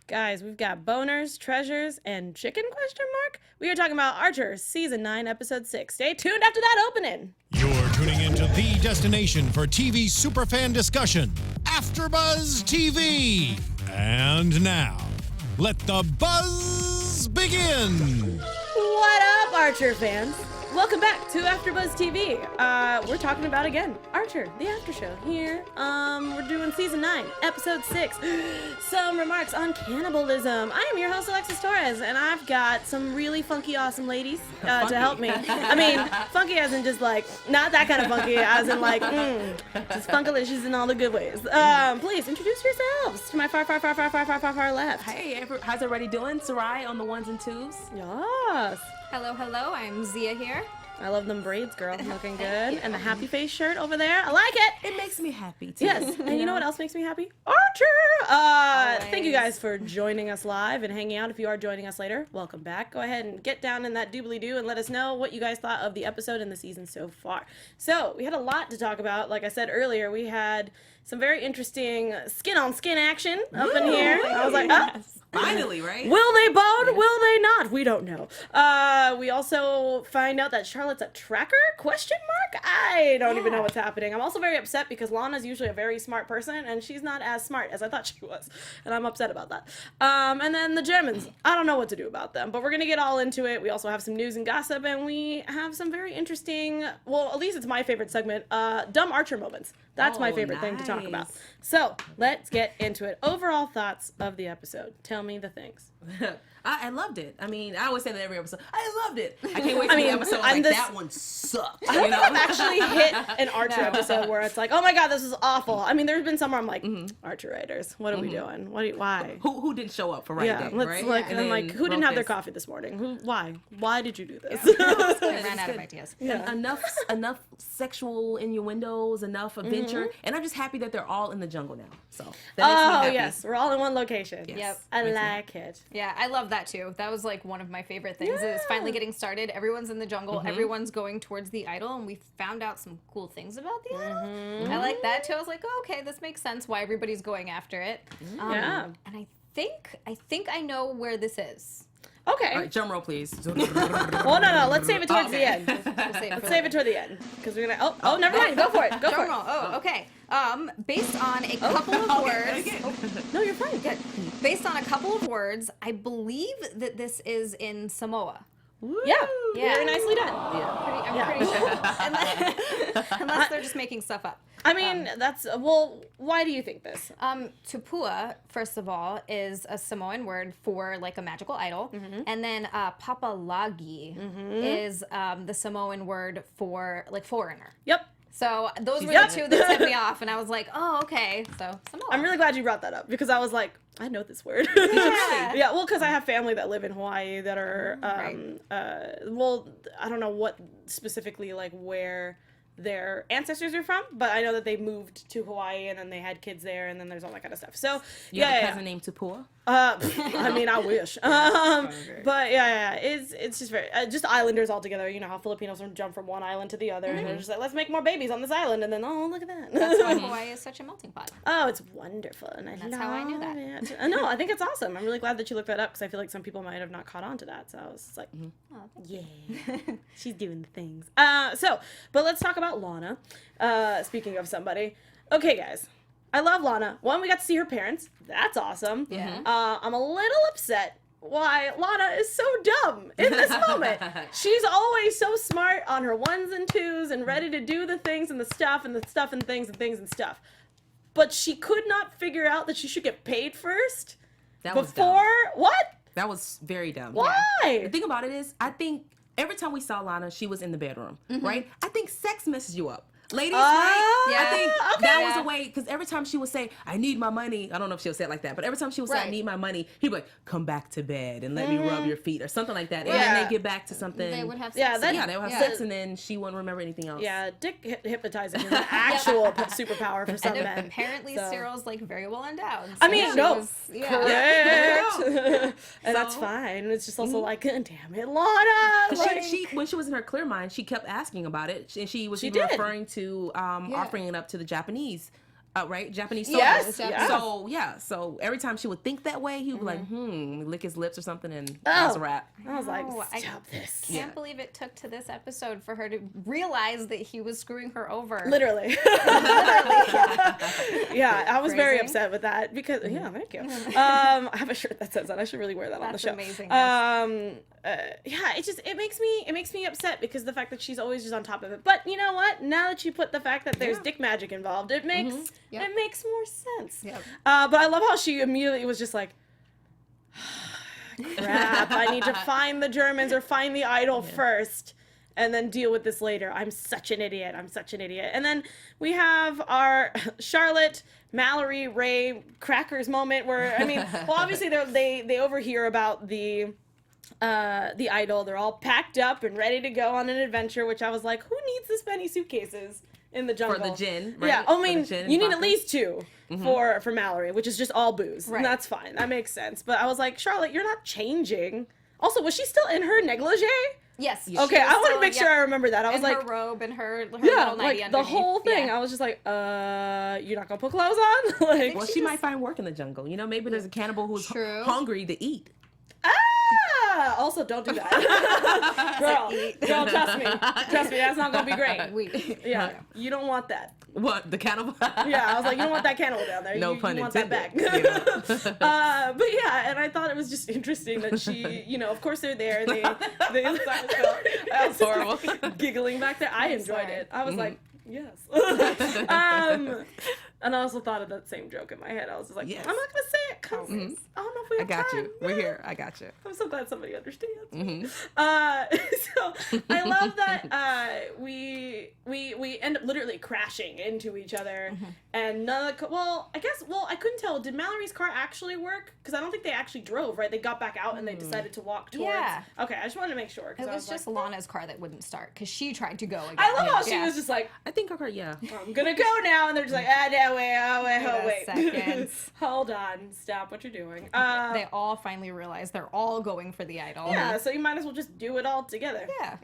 Guys, we've got boners, treasures, and chicken ? We are talking about Archer, Season 9, Episode 6. Stay tuned after that opening. You're tuning into the destination for TV superfan discussion, AFTERBUZZ TV. And now, let the buzz begin. What up, Archer fans? Welcome back to AFTERBUZZ TV. We're talking about, again, Archer, the after show here. We're doing Season 9, Episode 6. Some remarks on cannibalism. I am your host, Alexis Torres, and I've got some really funky, awesome ladies to help me. I mean, funky as in just like, not that kind of funky, as in like, just funkalicious in all the good ways. Please, introduce yourselves to my far left. Hey, how's everybody doing? Sayrie on the ones and twos. Yes. Hello, I'm Xia here. I love them braids, girl. Looking good. And the happy face shirt over there. I like it. It makes me happy, too. Yes. And you know what else makes me happy? Archer! Thank you guys for joining us live and hanging out. If you are joining us later, welcome back. Go ahead and get down in that doobly-doo and let us know what you guys thought of the episode and the season so far. So, we had a lot to talk about. Like I said earlier, we had some very interesting skin-on-skin action up in here. I was like, oh. Finally, right? Will they bone? Will they not? We don't know. We also find out that Charlotte's a tracker? ? I don't even know what's happening. I'm also very upset because Lana's usually a very smart person, and she's not as smart as I thought she was, and I'm upset about that. And then the Germans. I don't know what to do about them, but we're going to get all into it. We also have some news and gossip, and we have some very interesting, well, at least it's my favorite segment, dumb Archer moments. That's my favorite thing to talk about. So, let's get into it. Overall thoughts of the episode. Tell me the things. I loved it. I mean, I always say that every episode. I loved it. I can't wait for the episode. That one sucked. I don't think I've actually hit an Archer episode where it's like, oh my god, this is awful. I mean, there's been some where I'm like, Archer writers, what are we doing? Why? Who didn't show up for right day, right? Like, and I'm like, who didn't have their coffee this morning? Why did you do this? I ran out of ideas. Yeah. Enough sexual innuendos, enough adventure, and I'm just happy that they're all in the jungle now. So that makes me happy. Yes, we're all in one location. Yes. Yep. I like it. Yeah, I love that too. That was like one of my favorite things. It's finally getting started. Everyone's in the jungle. Everyone's going towards the idol, and we found out some cool things about the idol. I like that too. I was like, oh, okay, this makes sense why everybody's going after it. Yeah. And I think I know where this is. Okay. All right, drum roll, please. Well, no. Let's save it towards the end. Let's save it toward the end because we're gonna. Oh, never mind. Go for it. Go for it. Roll. Oh, okay. Based on a couple of words. No, you're fine. Good. Based on a couple of words, I believe that this is in Samoa. Yeah. Very nicely done. I'm pretty sure. Unless they're just making stuff up. I mean, well, why do you think this? Tupua, first of all, is a Samoan word for like a magical idol. And then papalagi is the Samoan word for like foreigner. Yep. So those were the two that set me off, and I was like, oh, okay. So Samoa. I'm really glad you brought that up because I was like, I know this word. Yeah. Well, because I have family that live in Hawaii that are, well, I don't know what specifically, like, where their ancestors are from, but I know that they moved to Hawaii and then they had kids there and then there's all that kind of stuff. So, You have a cousin named Tupua? I mean, I wish. But it's just very, just islanders all together. You know how Filipinos jump from one island to the other and they're just like, let's make more babies on this island, and then, oh, look at that. That's why Hawaii is such a melting pot. Oh, it's wonderful, and That's how I knew that. No, I think it's awesome. I'm really glad that you looked that up because I feel like some people might have not caught on to that. So I was just like, yeah, she's doing the things. But let's talk about Lana. Speaking of somebody, okay, guys. I love Lana. One, we got to see her parents. That's awesome. Yeah. I'm a little upset why Lana is so dumb in this moment. She's always so smart on her ones and twos and ready to do the things and the stuff and the stuff and things and things and stuff. But she could not figure out that she should get paid first Was dumb. What? That was very dumb. Why? The thing about it is, I think every time we saw Lana, she was in the bedroom, right? I think sex messes you up. Ladies, right? Yeah. I think okay. that was a way, because every time she would say, I need my money, I don't know if she would say it like that, but every time she would say, I need my money, he'd be like, come back to bed and let me rub your feet or something like that. And then they get back to something. They would have sex. Yeah, they would have sex and then she wouldn't remember anything else. Yeah, dick hypnotizing is an actual superpower for some And men. apparently So. Cyril's like very well endowed. I mean, she no. was- Correct. And that's So- fine. It's just also like, damn it, Lana. Like, She when she was in her clear mind, she kept asking about it, and she was She even did. referring to offering it up to the Japanese right? Japanese Yes, sodas. yes. So so every time she would think that way, he would be like, lick his lips or something, and that was a wrap. I was like, Oh, stop this. Can't believe it took to this episode for her to realize that he was screwing her over. Literally. Yeah, I was very Phrasing. upset with that because thank you. I have a shirt that says that. I should really wear that on the That's show. amazing. It makes me upset because the fact that she's always just on top of it. But you know what? Now that you put the fact that there's dick magic involved, it makes Yep. it makes more sense. Yep. But I love how she immediately was just like, crap, I need to find the Germans or find the idol first and then deal with this later. I'm such an idiot. And then we have our Charlotte, Mallory, Ray, Crackers moment where, obviously they overhear about the idol. They're all packed up and ready to go on an adventure, which I was like, who needs this many suitcases in the jungle? For the gin, right? Yeah, For the gin and you need vodka. at least 2 for Mallory, which is just all booze. Right. And that's fine. That makes sense. But I was like, Charlotte, you're not changing. Also, was she still in her negligee? Yes. she Okay, was I want to still- make sure I remember that. I was in like, her robe and her yeah, little nightie like the underneath. whole thing. Yeah. I was just like, you're not gonna put clothes on? Like, Well, she might find work in the jungle. You know, maybe there's a cannibal who's True. hungry to eat. also don't do that. girl, trust me, that's not gonna be great. Yeah, you don't want that. What, the cannibal? Yeah, I was like, you don't want that cannibal down there. No you pun want that back. intended. But yeah, and I thought it was just interesting that she, of course they're there. They I was Horrible. like, giggling back there. I enjoyed sorry. it. I was like, yes. And I also thought of that same joke in my head. I was just like, Yes. I'm not gonna say it because I don't know if we I have got time. you. We're here. I got you. I'm so glad somebody understands. So I love that we end up literally crashing into each other, and none of the I couldn't tell. Did Mallory's car actually work? Because I don't think they actually drove. Right? They got back out and they decided to walk towards. Yeah. Okay, I just wanted to make sure. 'Cause It I was just like, Lana's car that wouldn't start because she tried to go again. I love how she Yeah. was just like, I think yeah. I'm gonna go now, and they're just like, no, wait. Second. Hold on, stop what you're doing. They all finally realized they're all going for the idol. Yeah, so you might as well just do it all together. Yeah.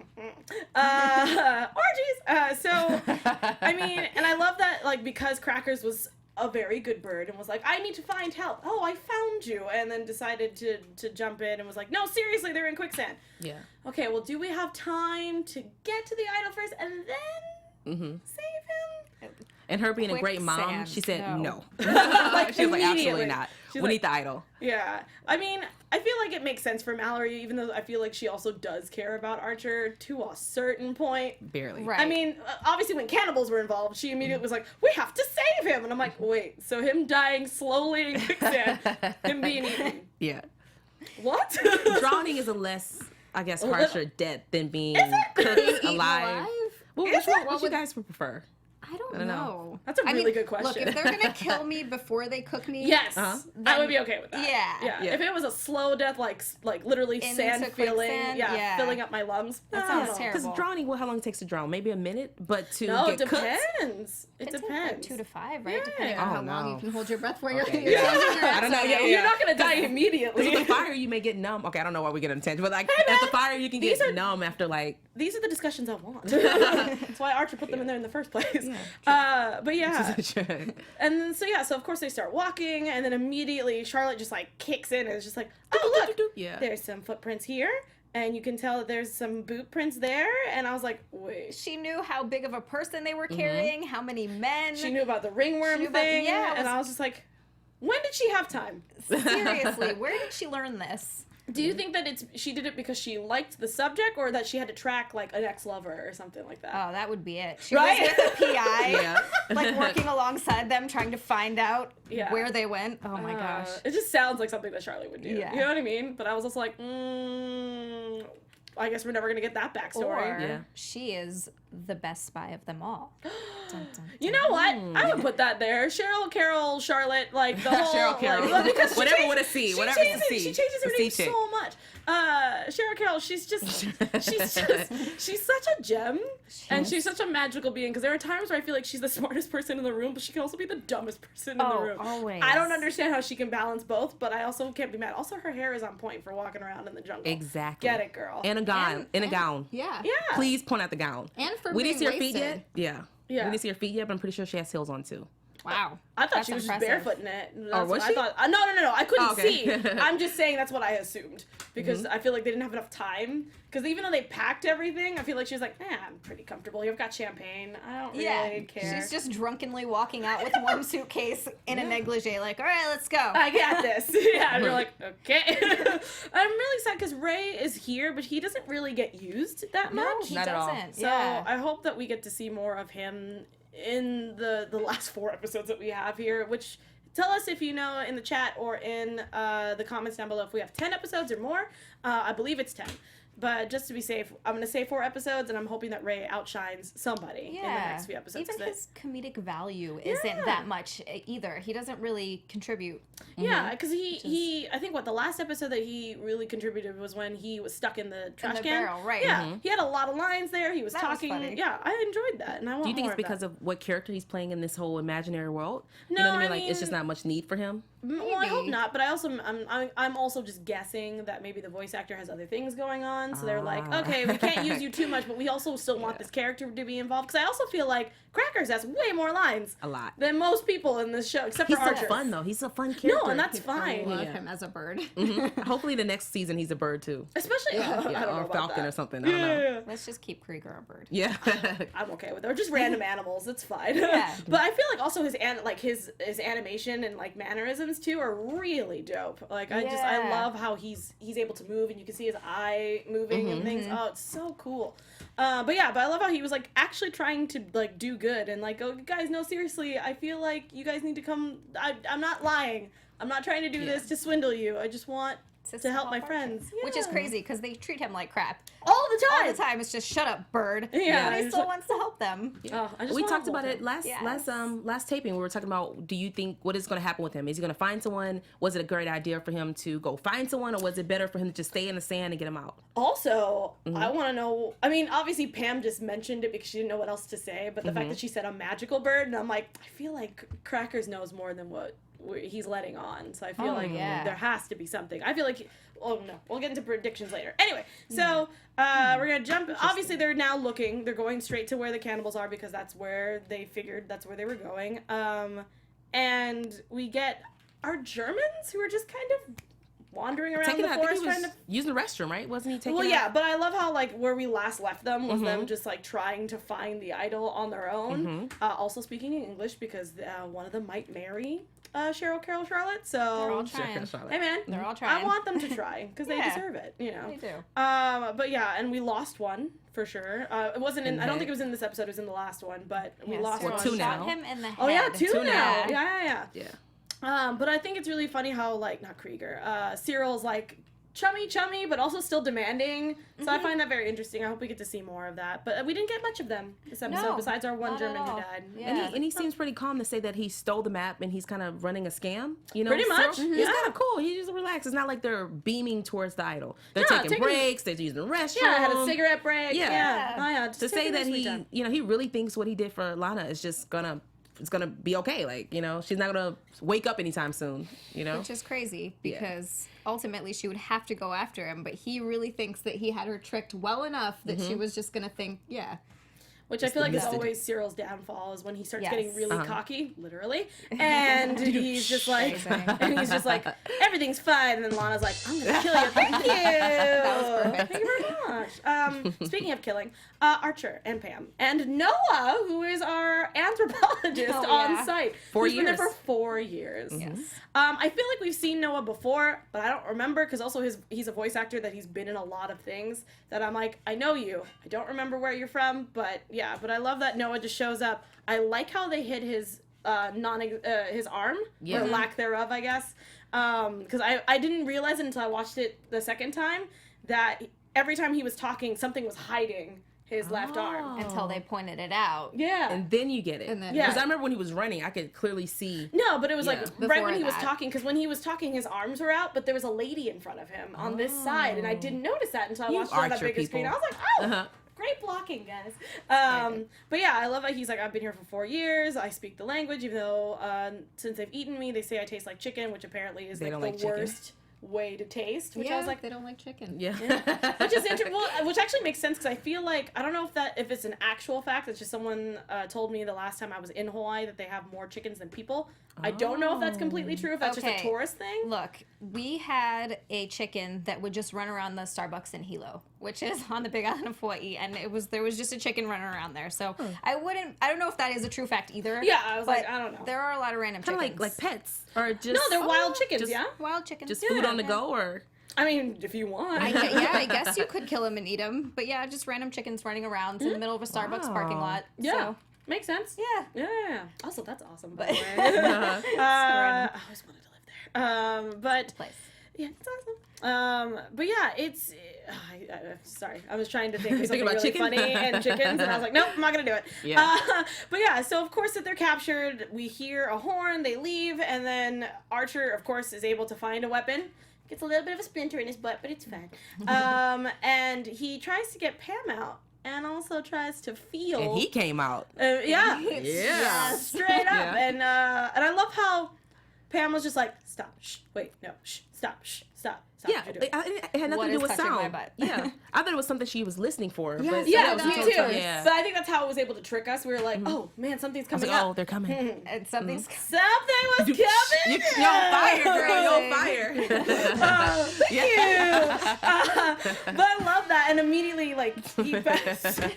Orgies. So, and I love that, like, because Crackers was a very good bird and was like, I need to find help. Oh, I found you. And then decided to jump in and was like, no, seriously, they're in quicksand. Yeah. Okay, well, do we have time to get to the idol first and then save him? And her being a great mom, Quicksand. she said no. Like, She was like, immediately. absolutely not. She's We like- need the idol. Yeah. I feel like it makes sense for Mallory, even though I feel like she also does care about Archer to a certain point. Barely. Right. Obviously when cannibals were involved, she immediately was like, we have to save him. And I'm like, wait, so him dying slowly in quicksand, him being eaten. Yeah. What? Drowning is a less, I guess, little- harsher death than being Is it? cooked Eaten alive. alive? Well, Is it? what you guys would prefer? I don't don't know. know. That's a really good Look, question. if they're gonna kill me before they cook me, Yes. Uh-huh. I would be okay with that. Yeah. Yeah. If it was a slow death, like literally Into sand filling, quicksand, yeah, filling up my lungs. That I sounds don't know. terrible. Because drowning, how long it takes to drown? Maybe a minute, but to No, it get cooked. depends. It It takes depends. like 2 to 5, right? Yeah. Depending on Oh, how long no. you can hold your breath while you're, Okay. you're Yeah. changing your I don't know, upside yeah, down. You're not gonna die immediately. With the fire, you may get numb. Okay, I don't know why we get on a tangent, but like man, at the fire, you can these get are- numb after like. These are the discussions I want. That's why Archer put them in there in the first place. But yeah. And then, so of course they start walking, and then immediately Charlotte just like kicks in and is just like, oh look, Yeah. there's some footprints here, and you can tell that there's some boot prints there. And I was like, wait. She knew how big of a person they were carrying, how many men. She knew about the ringworm She knew about- thing, yeah, it and was- I was just like, when did she have time? Seriously, where did she learn this? Do you think that she did it because she liked the subject, or that she had to track like an ex-lover or something like that? Oh, that would be it. She Right? was with a PI, Yeah. like working alongside them, trying to find out Yeah. where they went. Oh my gosh. It just sounds like something that Charlotte would do. Yeah. You know what I mean? But I was also like, I guess we're never gonna get that backstory. Or Yeah. she is the best spy of them all. Dun, dun, You know what? I would put that there. Cheryl, Carol, Charlotte, like the whole Cheryl, Carol. like, because she Whatever changed- with a C, she whatever changes with a it- C. She changes her The C name chick. so much. Cheryl Carol, she's such a gem, and she's such a magical being. Because there are times where I feel like she's the smartest person in the room, but she can also be the dumbest person in the Oh, room. always. I don't understand how she can balance both, but I also can't be mad. Also, her hair is on point for walking around in the jungle. Exactly. Get it, girl. And a gown. In a gown. Yeah. yeah. Please point out the gown. And for We didn't see being her feet wasted. yet. Yeah. Yeah. We didn't see her feet yet, but I'm pretty sure she has heels on too. Wow. I thought That's she was impressive. just barefoot in it. That's was what she? I thought. No. I couldn't Okay. see. I'm just saying that's what I assumed because I feel like they didn't have enough time. Because even though they packed everything, I feel like she was like, I'm pretty comfortable. You've got champagne. I don't really care. She's just drunkenly walking out with one suitcase in a negligee, like, all right, let's go. I got this. Yeah, and you're like, okay. I'm really sad because Ray is here, but he doesn't really get used that No, much. he Not at all. doesn't. So Yeah. I hope that we get to see more of him in the last 4 episodes that we have here, which tell us if you know in the chat or in the comments down below if we have 10 episodes or more. I believe it's 10. But just to be safe, I'm going to say 4 episodes, and I'm hoping that Ray outshines somebody in the next few episodes. Even his comedic value isn't that much either. He doesn't really contribute. Yeah, because he I think the last episode that he really contributed was when he was stuck in the trash the can. barrel, right. Yeah, he had a lot of lines there. He was That was talking. funny. Yeah, I enjoyed that, and I want Do you think more it's because of what character he's playing in this whole imaginary world? No, you know what I mean? I Like, it's just mean- not much need for him. Well, I hope Maybe. not, but I'm also just guessing that maybe the voice actor has other things going on, so they're like, okay, we can't use you too much, but we also still want this character to be involved. Because I also feel like Crackers has way more lines A lot. than most people in this show, except He's for so Archer. fun, though. He's a fun character. No, and that's I fine. love Yeah. him as a bird. Hopefully the next season he's a bird, too. Especially, I don't know or about Falcon that. or something. I don't know. Yeah. Let's just keep Krieger a bird. Yeah. I'm okay with it. Or just random animals. It's fine. Yeah. But I feel like also his animation and like mannerisms too are really dope. Like I Yeah. love how he's able to move and you can see his eye moving and things. Oh, it's so cool. But I love how he was like actually trying to like do good and like, oh guys, no, seriously, I feel like you guys need to come. I'm not lying. I'm not trying to do this to swindle you. I just want to help my Archer. friends. Which is Yeah. crazy because they treat him like crap. all the time. All the time. It's just shut up, bird. Yeah. But he It's still like- wants to help them. Oh, I just We want talked to about hold it him. Yes. last taping. We were talking about, do you think, what is going to happen with him? Is he going to find someone? Was it a great idea for him to go find someone, or was it better for him to just stay in the sand and get him out? Also, I want to know. I mean, obviously, Pam just mentioned it because she didn't know what else to say. But the fact that she said a magical bird, and I'm like, I feel like Crackers knows more than what he's letting on. So I feel like yeah. there has to be something. I feel like. Oh no, we'll get into predictions later. Anyway, so we're gonna jump. Obviously, they're now looking. They're going straight to where the cannibals are because that's where they figured that's where they were going. And we get our Germans who are just kind of wandering around Taking the I think forest, he was trying to. using the restroom, right? Wasn't he taking Well, it yeah, out? but I love how like where we last left them was them just like trying to find the idol on their own. Also speaking in English because one of them might marry Cheryl Carol Charlotte. So They're all Sure, trying. Charlotte. hey man, They're all I trying. want them to try because they Yeah. deserve it. You know. They do. But yeah, and we lost one for sure. It wasn't in. I don't think it was in this episode. It was in the last one, but we Yeah, lost Cyril one. two shot now. him in the head. Oh yeah, two now. now. Yeah. Yeah. But I think it's really funny how like not Krieger, Cyril's like chummy, but also still demanding. So I find that very interesting. I hope we get to see more of that. But we didn't get much of them this episode, No, besides our one not German at who all. died. Yeah. And he seems pretty calm to say that he stole the map and he's kind of running a scam. You know, Pretty much, He's yeah. kind of cool. He's just relaxed. It's not like they're beaming towards the idol. They're Yeah, taking taking- breaks. They're using the restroom. Yeah, I had a cigarette break. Yeah. Yeah. Oh, yeah. Just To say taking that their sweet he, time. you know, he really thinks what he did for Lana is just it's gonna be okay. Like, you know, she's not gonna wake up anytime soon. You know, Which is crazy because ultimately she would have to go after him, but he really thinks that he had her tricked well enough that she was just gonna think, yeah. Which I feel like is method. always Cyril's downfall is when he starts Yes. getting really cocky, literally, and he's just like, Amazing. everything's fine, and then Lana's like, I'm gonna kill you. Thank you. That was perfect. Thank you very much. Speaking of killing, Archer and Pam and Noah, who is our anthropologist Oh, on yeah. site, 4 who's been there years. for 4 years. Yes. I feel like we've seen Noah before, but I don't remember because also he's a voice actor that he's been in a lot of things that I'm like, I know you. I don't remember where you're from, but yeah, but I love that Noah just shows up. I like how they hid his his arm or lack thereof, I guess, because I didn't realize it until I watched it the second time that every time he was talking, something was hiding his left arm. Until they pointed it out. Yeah. and then you get it. And then- Yeah. Because I remember when he was running, I could clearly see. No, but it was like Yeah. right Before when he was that. talking, because when he was talking, his arms were out, but there was a lady in front of him on this side, and I didn't notice that until I You watched it on that Archer bigger screen. I people. was like, oh, Uh-huh. great blocking, guys. But yeah, I love that he's like, I've been here for 4 years. I speak the language, even though since they've eaten me, they say I taste like chicken, which apparently is They like don't the like chicken. worst way to taste, which I was like, they don't like chicken. Yeah. which is which actually makes sense because I feel like I don't know if it's an actual fact. It's just someone told me the last time I was in Hawaii that they have more chickens than people. I don't know if that's completely true. If that's just a tourist thing. Look, we had a chicken that would just run around the Starbucks in Hilo, which is on the Big Island of Hawaii, and there was just a chicken running around there. So I don't know if that is a true fact either. Yeah, I was like, I don't know. There are a lot of random Kind chickens. of like pets or just No, they're wild chickens. just Yeah. wild chickens. just food on the go or. I mean, if you want. I guess you could kill them and eat them, but yeah, just random chickens running around in the middle of a Starbucks parking lot. Yeah. So, Makes sense. yeah. Yeah. Also, that's awesome, by the way. I always wanted to live there. But Place. yeah, it's awesome. But yeah, it's. Sorry, I was trying to think of something about really chicken? funny and chickens, and I was like, nope, I'm not gonna do it. Yeah. But yeah, so of course, if they're captured, we hear a horn, they leave, and then Archer, of course, is able to find a weapon. Gets a little bit of a splinter in his butt, but it's fine. And he tries to get Pam out. And also tries to feel. And he came out. Yeah. Yeah. Straight up. Yeah. And I love how Pam was just like, stop, shh, wait, no, shh, stop, shh, stop. Yeah, what you're doing. it had nothing What to do is with touching my sound. butt? Yeah, I thought it was something she was listening for. Yes, but Yeah, that me was too. totally- Yeah. But I think that's how it was able to trick us. We were like, oh man, something's I was coming like, up. oh, they're coming. And something's Something was coming. You're on fire, girl. You're on fire. Thank you. But I love that. And immediately, like, he best. I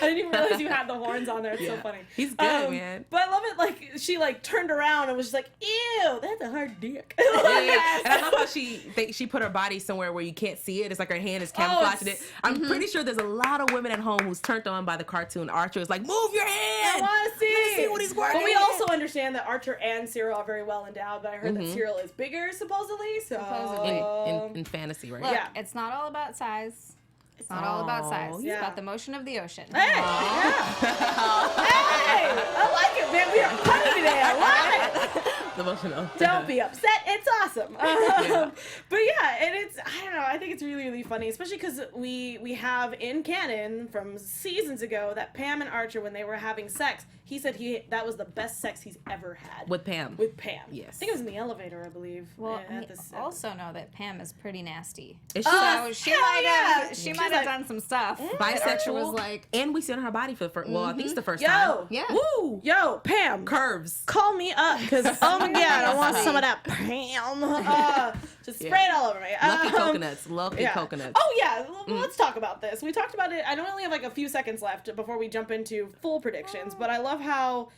didn't even realize you had the horns on there. It's so funny. He's good, man. But I love it. Like, she like turned around and was just like, ew, that's a hard dick. Yeah. And I love how she put her body somewhere where you can't see it. It's like her hand is camouflaging it. I'm pretty sure there's a lot of women at home who's turned on by the cartoon. Archer is like, move your hand. I want to see. Let me see what he's working. But we also understand that Archer and Cyril are very well endowed. But I heard that Cyril is bigger, supposedly. So in fantasy, right? Look, Yeah. it's not all about size. It's not all about size. It's yeah. about the motion of the ocean. Hey, yeah. Hey, I like it, man. We are funny today. I love it. Emotional. Don't be upset. It's awesome. But yeah, and it's, I don't know, I think it's really, really funny, especially because we have in canon from seasons ago that Pam and Archer, when they were having sex, he said that was the best sex he's ever had. With Pam. With Pam. Yes. I think it was in the elevator, I believe. Well, at we this, also know that Pam is pretty nasty. Is she So she hell might yeah. have She's might like, have done some stuff. bisexual? Archer was like, And we see it on her body for the first. Well, I think it's the first Yo. time. yeah. Woo! Yo, Pam. Curves. Call me up, because, oh my God, I want some of that Pam. Just spray it all over me. Lucky coconuts. Lucky Yeah. coconuts. Oh yeah, let's talk about this. We talked about it. I only have like a few seconds left before we jump into full predictions, but I love how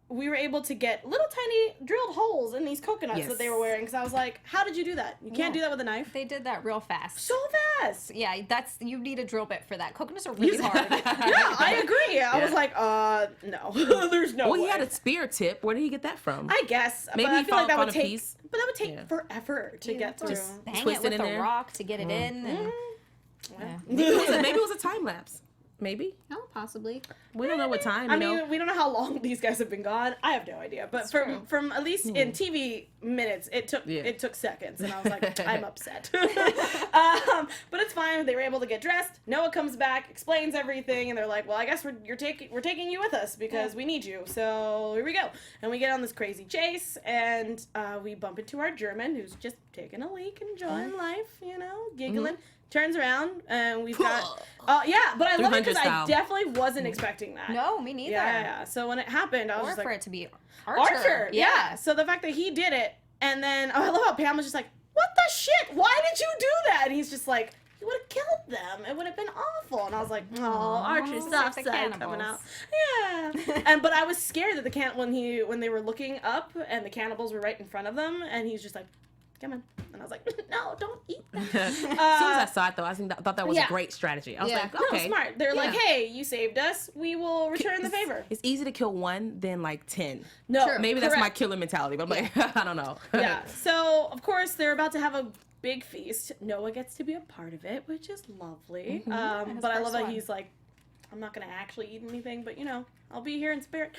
we were able to get little tiny drilled holes in these coconuts Yes. that they were wearing. Because I was like, how did you do that? You can't do that with a knife. They did that real fast. So fast. Yeah, you need a drill bit for that. Coconuts are really hard. Yeah, I agree. I was like, no, there's no Well, way. he had a spear tip. Where did he get that from? I guess, Maybe but I he feel like that found would a take. piece. But that would take Yeah. forever to get through. Just Bang twist it with it in a there. rock to get it in. And, Yeah. Maybe it was a time lapse. Maybe. oh, possibly. We don't know what time. I You mean, know? we don't know how long these guys have been gone. I have no idea. But from at least in TV minutes, it took seconds, and I was like, I'm upset. But it's fine. They were able to get dressed. Noah comes back, explains everything, and they're like, well, I guess we're taking you with us because we need you. So here we go. And we get on this crazy chase, and we bump into our German, who's just taking a leak, enjoying life, giggling. Turns around, and we've got... yeah, but I love it because I 300 style. definitely wasn't expecting that. No, me neither. Yeah. So when it happened, I was Or just for like, it to be Archer. yeah. So the fact that he did it, and then I love how Pam was just like, what the shit? Why did you do that? And he's just like, you would have killed them. It would have been awful. And I was like, oh, Archer's soft the side coming cannibals. out. Yeah. But I was scared that when they were looking up and the cannibals were right in front of them, and he's just like, come on. And I was like, no, don't eat that. As soon as I saw it, though, I thought that was yeah. a great strategy. I was Yeah. like, No, okay. smart. They're like, Yeah. hey, you saved us. We will return the favor. It's easy to kill one than like 10. No, True. Maybe that's my correct. killer mentality, but I'm like, I don't know. Yeah. So, of course, they're about to have a big feast. Noah gets to be a part of it, which is lovely. His But I love first that one. he's like, I'm not going to actually eat anything, but, I'll be here in spirit.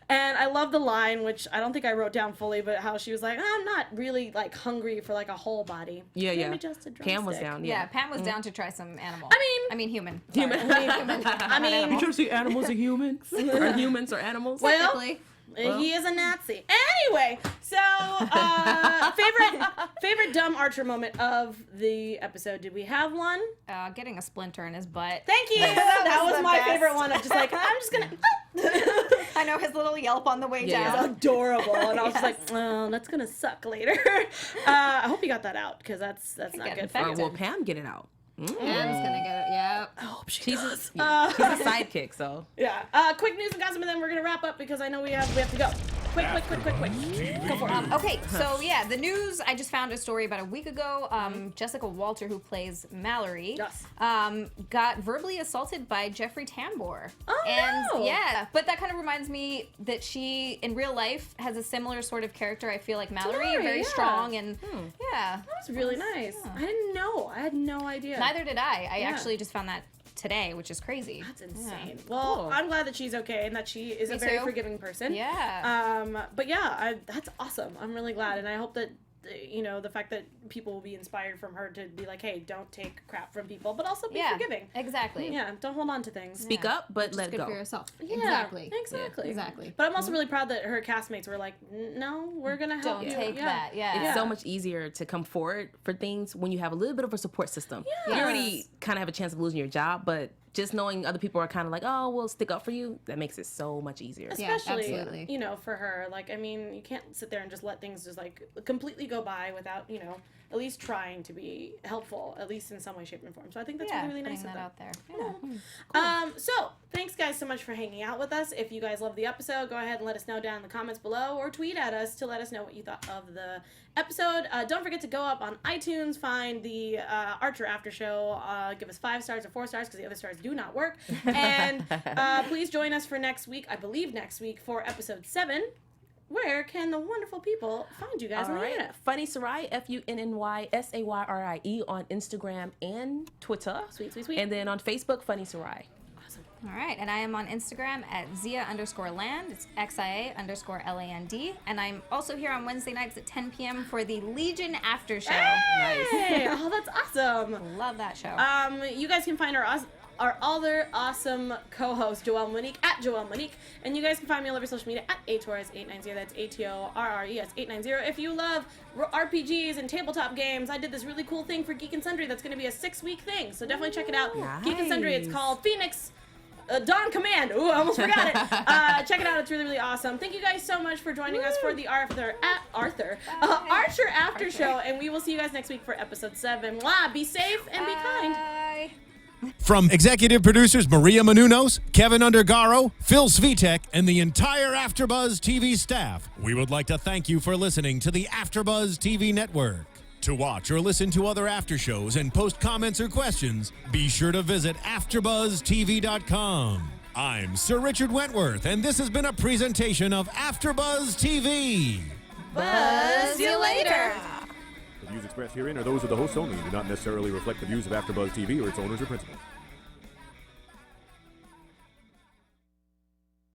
And I love the line, which I don't think I wrote down fully, but how she was like, I'm not really, like, hungry for, like, a whole body. Yeah, Maybe yeah. just a Pam was drumstick." down, Yeah, yeah. Pam was down to try some animal. I mean, human. Human. Sorry. I mean, You trying to see animals are humans? Or humans or animals? well, Technically. He is a Nazi. Anyway, so favorite dumb Archer moment of the episode. Did we have one? Getting a splinter in his butt. Thank you. That was the my best. favorite one. I'm just like, I'm just gonna. I know his little yelp on the way It down. was adorable, and I was just like, oh, that's gonna suck later. I hope you got that out because that's not get good for infected. you. Will Pam get it out? Pam's gonna get it. Yeah. I hope she She's does. she's a sidekick, so. Yeah. Quick news and gossip, and then we're gonna wrap up because I know we have to go. Quick. Go for it. Okay, so yeah, the news. I just found a story about a week ago. Jessica Walter, who plays Mallory, Yes. got verbally assaulted by Jeffrey Tambor. Oh, and no. yeah, but that kind of reminds me that she, in real life, has a similar sort of character. I feel like Mallory, Mallory, very yeah. strong and yeah. That was really nice. I didn't know. I had no idea. Neither did I. I Yeah. actually just found that today, which is crazy. That's insane. Well, Cool. I'm glad that she's okay and that she is Me a very too. forgiving person. Yeah. But yeah, that's awesome. I'm really glad, and I hope that the fact that people will be inspired from her to be like, hey, don't take crap from people, but also be forgiving. Exactly. Yeah, don't hold on to things. Speak up, but let Good go. for yourself. Yeah, Exactly. Exactly. Exactly. But I'm also really proud that her castmates were like, no, we're gonna help Don't you. take that. Yeah. It's so much easier to come forward for things when you have a little bit of a support system. Yes. You already kind of have a chance of losing your job, but just knowing other people are kind of like, oh, we'll stick up for you, that makes it so much easier. Yeah, Especially, absolutely. for her, like, I mean, you can't sit there and just let things just like completely go by without, at least trying to be helpful, at least in some way, shape, and form. So I think that's really, really nice putting of that them. out there. Yeah. So thanks guys so much for hanging out with us. If you guys love the episode, go ahead and let us know down in the comments below or tweet at us to let us know what you thought of the episode. Don't forget to go up on iTunes, find the Archer After Show, give us 5 stars or 4 stars because the other stars do not work. And please join us for next week, I believe next week, for episode 7. Where can the wonderful people find you guys on the internet? Funny Sayrie, FUNNYSAYRIE on Instagram and Twitter. Sweet. And then on Facebook, Funny Sayrie. All right, and I am on Instagram at Xia_land. It's XIA_LAND. And I'm also here on Wednesday nights at 10 p.m. for the Legion After Show. Hey! Oh, that's awesome. Love that show. You guys can find our other awesome co-host, Joelle Monique, at Joelle Monique. And you guys can find me all over social media at ATorres890. That's ATORRES890. If you love RPGs and tabletop games, I did this really cool thing for Geek and Sundry that's going to be a 6-week thing. So definitely check it out. Nice. Geek and Sundry, it's called Phoenix Dawn Command. Ooh, I almost forgot it. Check it out. It's really, really awesome. Thank you guys so much for joining us for the Archer After Show. And we will see you guys next week for episode 7. Mwah, be safe and be kind. Bye. From executive producers Maria Menounos, Kevin Undergaro, Phil Svitek, and the entire AfterBuzz TV staff, we would like to thank you for listening to the AfterBuzz TV network. To watch or listen to other after shows and post comments or questions, be sure to visit AfterBuzzTV.com. I'm Sir Richard Wentworth, and this has been a presentation of AfterBuzz TV. Buzz you later. The views expressed herein are those of the hosts only and do not necessarily reflect the views of AfterBuzz TV or its owners or principals.